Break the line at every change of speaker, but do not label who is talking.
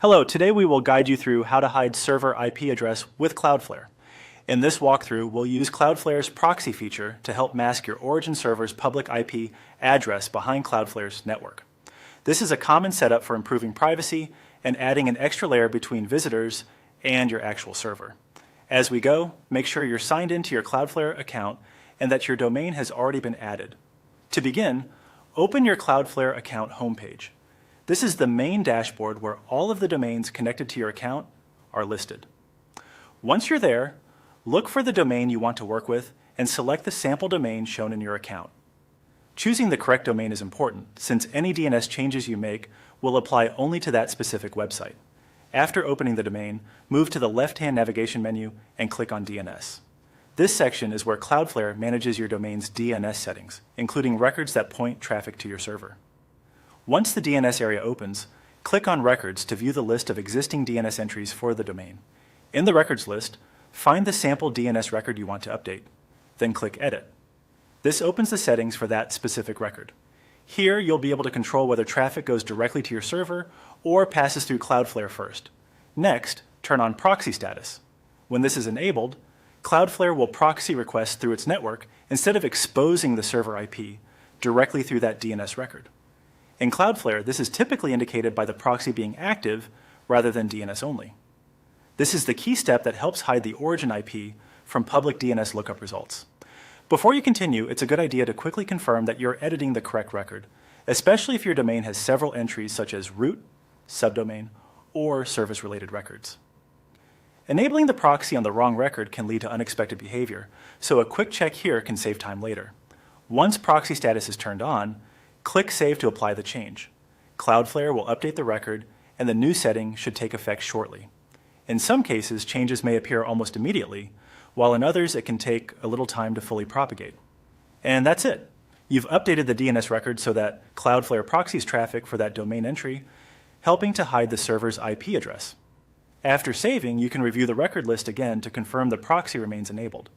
Hello, today we will guide you through how to hide server IP address with Cloudflare. In this walkthrough, we'll use Cloudflare's proxy feature to help mask your origin server's public IP address behind Cloudflare's network. This is a common setup for improving privacy and adding an extra layer between visitors and your actual server. As we go, make sure you're signed into your Cloudflare account and that your domain has already been added. To begin, open your Cloudflare account homepage. This is the main dashboard where all of the domains connected to your account are listed. Once you're there, look for the domain you want to work with and select the sample domain shown in your account. Choosing the correct domain is important since any DNS changes you make will apply only to that specific website. After opening the domain, move to the left-hand navigation menu and click on DNS. This section is where Cloudflare manages your domain's DNS settings, including records that point traffic to your server. Once the DNS area opens, click on Records to view the list of existing DNS entries for the domain. In the records list, find the sample DNS record you want to update. Then click Edit. This opens the settings for that specific record. Here, you'll be able to control whether traffic goes directly to your server or passes through Cloudflare first. Next, turn on proxy status. When this is enabled, Cloudflare will proxy requests through its network instead of exposing the server IP directly through that DNS record. In Cloudflare, this is typically indicated by the proxy being active rather than DNS only. This is the key step that helps hide the origin IP from public DNS lookup results. Before you continue, it's a good idea to quickly confirm that you're editing the correct record, especially if your domain has several entries such as root, subdomain, or service-related records. Enabling the proxy on the wrong record can lead to unexpected behavior, so a quick check here can save time later. Once proxy status is turned on, click Save to apply the change. Cloudflare will update the record, and the new setting should take effect shortly. In some cases, changes may appear almost immediately, while in others it can take a little time to fully propagate. And that's it. You've updated the DNS record so that Cloudflare proxies traffic for that domain entry, helping to hide the server's IP address. After saving, you can review the record list again to confirm the proxy remains enabled.